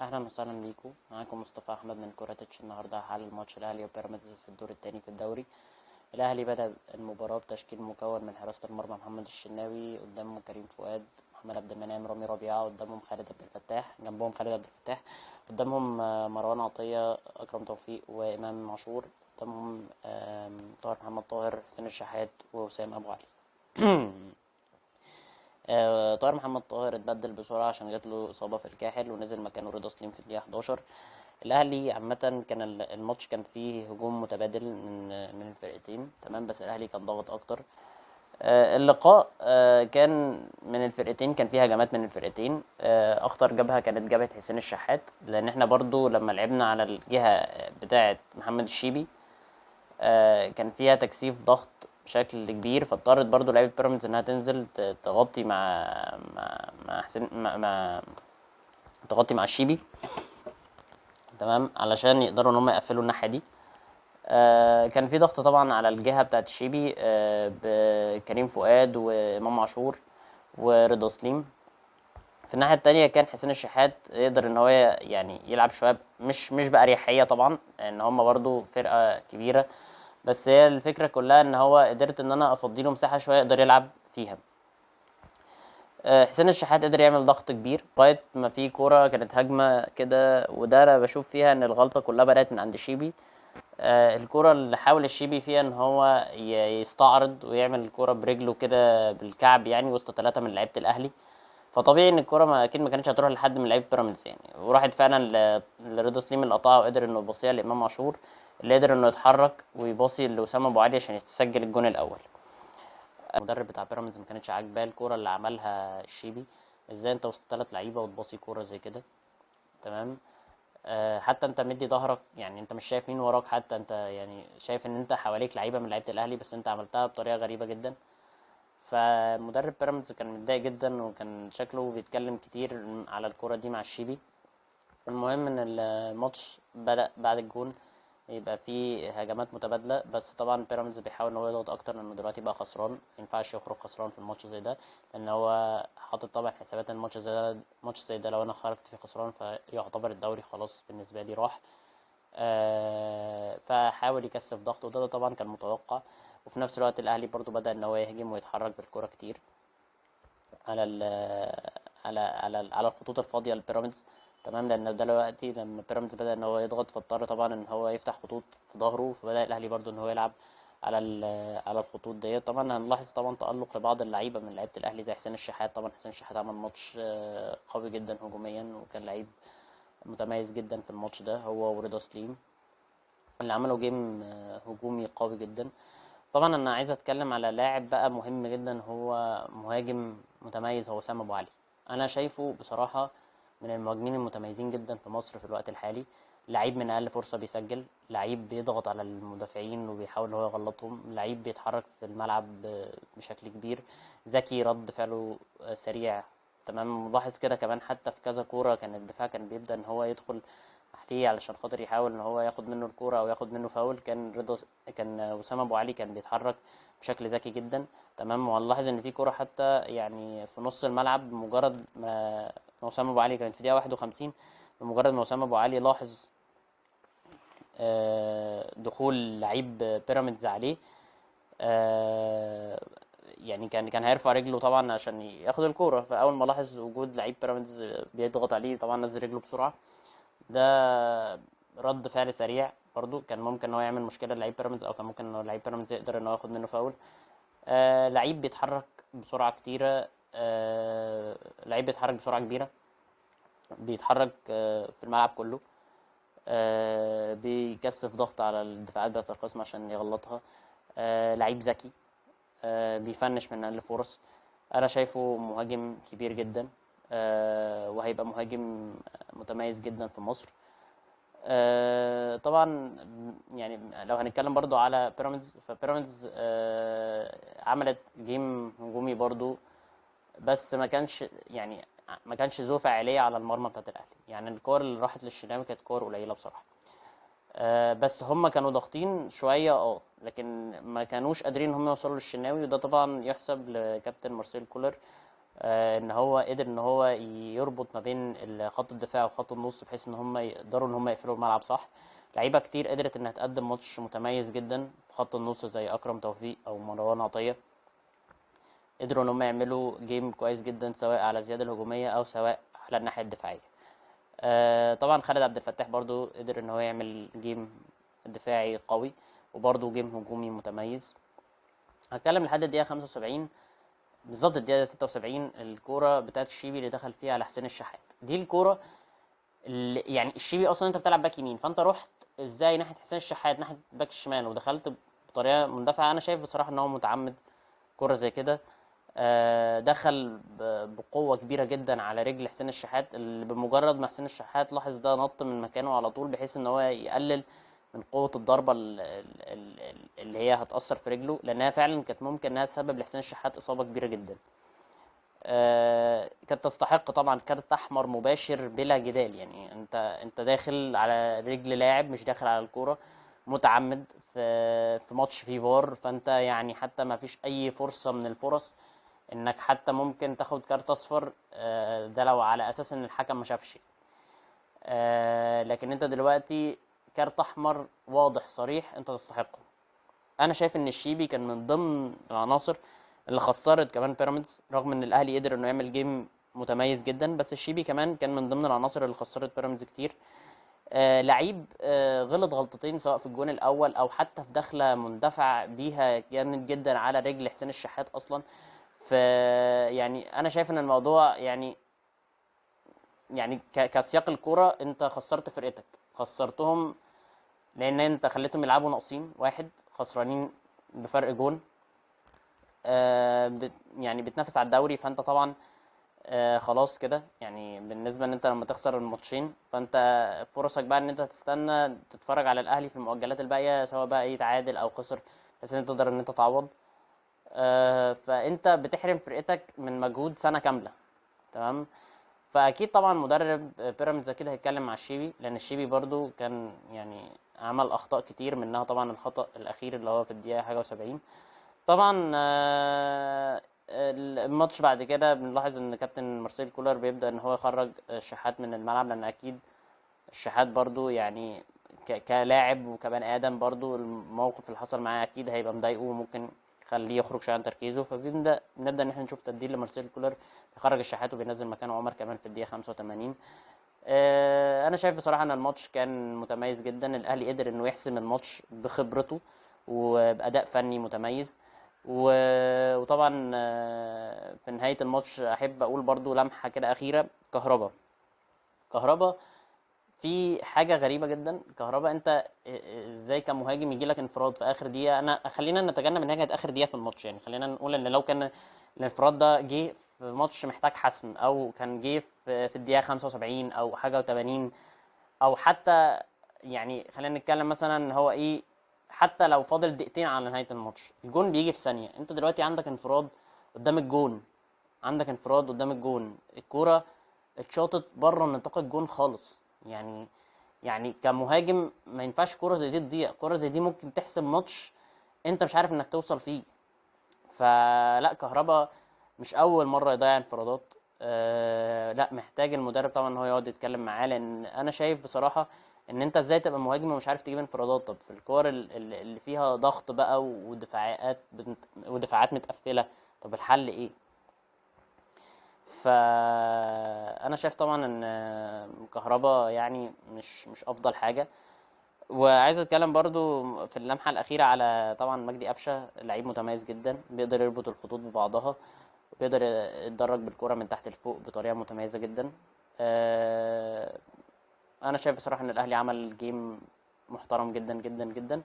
اهلا وسهلا بيكم. معاكم مصطفى احمد من كورتش. النهارده هحلل ماتش الاهلي وبيراميدز في الدور الثاني في الدوري. الاهلي بدأ المباراه بتشكيل مكون من حراسه المرمى محمد الشناوي، قدامهم كريم فؤاد، محمد عبد المنعم، رامي ربيعه، قدامهم خالد عبد الفتاح، جنبهم خالد عبد الفتاح، قدامهم مروان عطيه، اكرم توفيق، وامام عاشور، قدامهم طاهر محمد طاهر، حسين الشحات، ووسام ابو علي. طاهر محمد طاهر اتبدل بسرعة عشان جات له إصابة في الكاحل، ونزل مكانه رضا سليم في الدقيقة 11. الأهلي عامة كان الماتش كان فيه هجوم متبادل من الفرقتين، تمام، بس الأهلي كان ضاغط أكتر. اللقاء كان من الفرقتين، كان فيه هجمات من الفرقتين. أخطر جبهة كانت جبهة حسين الشحات، لأن احنا برضو لما لعبنا على الجهة بتاعة محمد الشيبي كان فيها تكثيف ضغط بشكل كبير، فاضطرت برضو لعيبه بيراميدز انها تنزل تغطي مع حسين تغطي مع الشيبي، تمام، علشان يقدروا ان هم يقفلوا الناحيه دي. كان في ضغط طبعا على الجهه بتاعه الشيبي بكريم فؤاد وامام عاشور ورضا سليم. في الناحيه التانية كان حسين الشحات يقدر ان هو يعني يلعب شويه، مش باريحيه طبعا، ان هم برضو فرقه كبيره، بس هي الفكره كلها ان هو قدرت ان انا افضيله مساحه شويه يقدر يلعب فيها. حسين الشحات قدر يعمل ضغط كبير لغايه ما في كوره كانت هجمه كده، وده انا بشوف فيها ان الغلطه كلها بدات من عند الشيبي. الكوره اللي حاول الشيبي فيها ان هو يستعرض ويعمل الكوره برجله كده بالكعب، يعني وسط ثلاثه من لعيبه الاهلي. فطبيعي ان الكوره اكيد ما كانتش هتروح لحد من لعيبه بيراميدز يعني، وراحت فعلا لرضا سليم اللي قطعها، وقدر انه يبصيها لامام عاشور اللي قدر انه يتحرك ويباصي لاسامه ابو علي عشان يتسجل الجون الاول. المدرب بتاع بيراميدز ما كانتش عاجباه الكوره اللي عملها الشيبي. ازاي انت وسط ثلاث لعيبه وتباصي كوره زي كده؟ تمام. حتى انت مدي ظهرك، يعني انت مش شايف مين وراك، حتى انت يعني شايف ان انت حواليك لعيبه من لعيبه الاهلي، بس انت عملتها بطريقه غريبه جدا. فمدرب بيراميدز كان متضايق جدا، وكان شكله بيتكلم كتير على الكوره دي مع الشيبي. المهم ان الماتش بدأ بعد الجون يبقى فيه هجمات متبادله، بس طبعا بيراميدز بيحاول ان هو يضغط اكتر لانه دلوقتي بقى خسران، مينفعش يخرج خسران في الماتش زي ده، لان هو حاطط طبعا حسابات ان الماتش زي ده، ماتش زي ده لو انا خرجت فيه خسران فيعتبر الدوري خلاص بالنسبه لي راح. فحاول يكثف ضغطه، وده طبعا كان متوقع. وفي نفس الوقت الاهلي برضو بدأ ان هو يهجم ويتحرك بالكرة كتير على ال على الخطوط الفاضيه لبيراميدز، تمام، لان دلوقتي لما بيراميدز بدا ان هو يضغط فاضطر طبعا ان هو يفتح خطوط في ظهره، فبدا الاهلي برضو ان هو يلعب على الخطوط ديت. طبعا هنلاحظ طبعا تالق لبعض اللعيبه من لعيبه الاهلي زي حسين الشحات. طبعا حسين الشحات عمل ماتش قوي جدا هجوميا، وكان لعيب متميز جدا في الماتش ده، هو ورضا سليم اللي عملوا جيم هجومي قوي جدا. طبعا انا عايز اتكلم على لاعب بقى مهم جدا، هو مهاجم متميز، هو سام ابو علي. انا شايفه بصراحه من المهاجمين المتميزين جدا في مصر في الوقت الحالي. لعيب من اقل فرصه بيسجل، لعيب بيضغط على المدافعين وبيحاول ان هو يغلطهم، لعيب بيتحرك في الملعب بشكل كبير، ذكي، رد فعله سريع، تمام. ملاحظ كده كمان حتى في كذا كوره كان الدفاع كان بيبدا ان هو يدخل تحتيه علشان خاطر يحاول ان هو ياخد منه الكوره او ياخد منه فاول. كان وسام ابو علي كان بيتحرك بشكل ذكي جدا، تمام. وهنلاحظ ان في كوره حتى يعني في نص الملعب، بمجرد ما وسام ابو علي كانت في دقيقه 51، بمجرد ما وسام ابو علي لاحظ دخول لعيب بيراميدز عليه، آه، يعني كان هيرفع رجله طبعا عشان ياخد الكوره، فاول ما لاحظ وجود لعيب بيراميدز بيضغط عليه طبعا نزل رجله بسرعه. ده رد فعل سريع برضو، كان ممكن ان هو يعمل مشكله للعيب بيراميدز، او كان ممكن ان لعيب بيراميدز يقدر ان هو ياخد منه فاول. لعيب بيتحرك بسرعه كتيره، لعيب بيتحرك بسرعه كبيره، بيتحرك في الملعب كله، بيكثف ضغط على الدفاعات بتاعه الخصم عشان يغلطها. لعيب ذكي، بيفنش من اقل فرص. انا شايفه مهاجم كبير جدا، وهيبقى مهاجم متميز جدا في مصر. طبعا يعني لو هنتكلم برضو على بيراميدز، فبيراميدز عملت جيم هجومي برضو، بس ما كانش ذو فاعليه على المرمى بتاعت الاهلي. يعني الكور اللي راحت للشناوي كانت كور قليله بصراحه. بس هم كانوا ضاغطين شويه، لكن ما كانوش قادرين ان هم يوصلوا للشناوي، وده طبعا يحسب لكابتن مارسيل كولر ان هو قدر ان هو يربط ما بين خط الدفاع وخط النص، بحيث ان هم يقدروا ان هم يقفلوا الملعب صح. لعيبه كتير قدرت انها تقدم ماتش متميز جدا في خط النص، زي اكرم توفيق او مروان عطيه. قدروا ان هم يعملوا جيم كويس جدا، سواء على الزياده الهجوميه او سواء على الناحيه الدفاعيه. طبعا خالد عبد الفتاح برضو قدر ان هو يعمل جيم دفاعي قوي، وبرضو جيم هجومي متميز. هتكلم لحد الدقيقه 75 بالظبط. الدقيقه 76 الكوره بتاعت الشيبي اللي دخل فيها على حسين الشحات، دي الكوره اللي يعني الشيبي اصلا انت بتلعب باك يمين، فانت رحت ازاي ناحيه حسين الشحات ناحيه باك الشمال ودخلت بطريقه مندفعه. انا شايف بصراحه ان هو متعمد كوره زي كده. دخل بقوة كبيرة جدا على رجل حسين الشحات، اللي بمجرد ما حسين الشحات لاحظ ده نط من مكانه على طول، بحيث ان هو يقلل من قوة الضربة اللي هي هتأثر في رجله، لأنها فعلا كانت ممكن انها تسبب لحسين الشحات إصابة كبيرة جدا. كانت تستحق طبعا كارت أحمر مباشر بلا جدال. يعني انت داخل على رجل لاعب، مش داخل على الكورة، متعمد في ماتش فيه فار. فانت يعني حتى ما فيش اي فرصة من الفرص انك حتى ممكن تاخد كارت اصفر، ده لو على اساس ان الحكم ما شافش. لكن انت دلوقتي كارت احمر واضح صريح انت تستحقه. انا شايف ان الشيبي كان من ضمن العناصر اللي خسرت كمان بيراميدز، رغم ان الاهلي قدر انه يعمل جيم متميز جدا، بس الشيبي كمان كان من ضمن العناصر اللي خسرت بيراميدز كتير. لعيب غلط غلطتين، سواء في الجون الاول او حتى في دخله مندفع بيها جامد جدا على رجل حسين الشحات اصلا. ف يعني انا شايف ان الموضوع يعني كسياق الكوره انت خسرت فرقتك، خسرتهم لان انت خليتهم يلعبوا ناقصين واحد، خسرانين بفرق جون. يعني بتنافس على الدوري، فانت طبعا خلاص كده. يعني بالنسبه ان انت لما تخسر الماتشين، فانت فرصك بقى ان انت تستنى تتفرج على الاهلي في المؤجلات الباقيه، سواء بقى يتعادل او خسر، بس ان انت تقدر ان انت تعوض. فانت بتحرم فرقتك من مجهود سنه كامله. تمام. فاكيد طبعا مدرب بيراميدز اكيد هيتكلم مع الشيبي، لان الشيبي برضو كان يعني عمل اخطاء كتير، منها طبعا الخطا الاخير اللي هو في الدقيقه حاجه و70. طبعا الماتش بعد كده بنلاحظ ان كابتن مارسيل كولر بيبدا ان هو يخرج الشحات من الملعب، لان اكيد الشحات برضو يعني كلاعب وكبني ادم، برضو الموقف اللي حصل معاه اكيد هيبقى مضايقه وممكن يخليه يخرج شويه عن تركيزه. نبدا ان احنا نشوف تبديل لمارسيل كولر، يخرج الشحات وبينزل مكانه عمر كمان في الدقيقه 85. انا شايف بصراحه ان الماتش كان متميز جدا. الاهلي قدر انه يحسم الماتش بخبرته وباداء فني متميز. وطبعا في نهايه الماتش احب اقول برضو لمحه كده اخيره. كهربا في حاجه غريبه جدا. كهربا انت ازاي كمهاجم يجي لك انفراد في اخر دقيقه؟ خلينا نتجنب ان هي كانت اخر دقيقه في الماتش، يعني خلينا نقول ان لو كان الانفراد ده جه في ماتش محتاج حسم، او كان جه في الدقيقه 75 او حاجه و80، او حتى يعني خلينا نتكلم مثلا ان هو ايه، حتى لو فاضل دقيقتين على نهايه الماتش، الجون بيجي في ثانيه. انت دلوقتي عندك انفراد قدام الجون، الكوره اتشاطت بره نطاق الجون خالص. يعني كمهاجم ما ينفعش كوره زي دي تضيع. كوره زي دي ممكن تحسم ماتش انت مش عارف انك توصل فيه. فلا، كهربا مش اول مره يضيع انفرادات. لا، محتاج المدرب طبعا ان هو يقعد يتكلم معاه، لان انا شايف بصراحه ان انت ازاي تبقى مهاجم ومش عارف تجيب انفرادات؟ طب في الكور اللي فيها ضغط بقى ودفاعات متقفله، طب الحل ايه؟ فانا شايف طبعا ان كهربا يعني مش افضل حاجه. وعايز اتكلم برضو في اللمحه الاخيره على طبعا مجدي قفشه، لعيب متميز جدا، بيقدر يربط الخطوط ببعضها، وبيقدر يتدرج بالكره من تحت لفوق بطريقه متميزه جدا. انا شايف بصراحه ان الاهلي عمل جيم محترم جدا جدا جدا.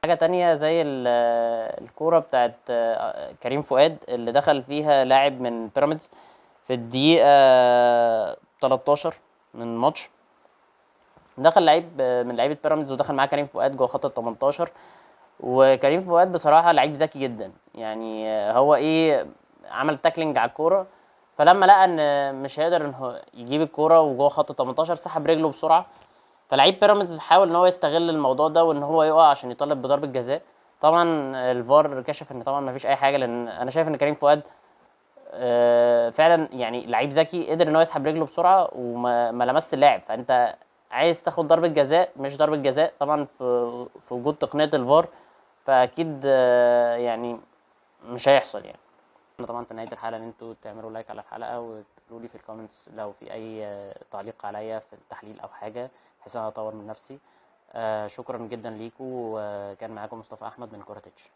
حاجه تانية زي الكوره بتاعت كريم فؤاد اللي دخل فيها لاعب من بيراميدز في الدقيقه 13 من الماتش. دخل لعيب من لعيبه بيراميدز ودخل معاه كريم فؤاد جوه خط ال 18. وكريم فؤاد بصراحه لعيب ذكي جدا. يعني هو ايه، عمل تاكلينج على الكوره، فلما لقى ان مش هيقدر ان هو يجيب الكوره وجوه خط ال 18، سحب رجله بسرعه. فلعيب بيراميدز حاول ان هو يستغل الموضوع ده وان هو يقع عشان يطالب بضربه جزاء. طبعا الفار كشف ان طبعا ما فيش اي حاجه، لان انا شايف ان كريم فؤاد فعلا يعني لعيب ذكي قدر ان هو يسحب رجله بسرعه وما ما لمس اللاعب، فانت عايز تاخد ضربه جزاء مش ضربه جزاء طبعا في وجود تقنيه الفار، فاكيد يعني مش هيحصل يعني. طبعا في نهايه الحلقه ان انتوا تعملوا لايك على الحلقه وتقولوا لي في الكومنتس لو في اي تعليق عليا في التحليل او حاجه بحيث انا اطور من نفسي. شكرا جدا ليكم، وكان معاكم مصطفى احمد من كورة تتش.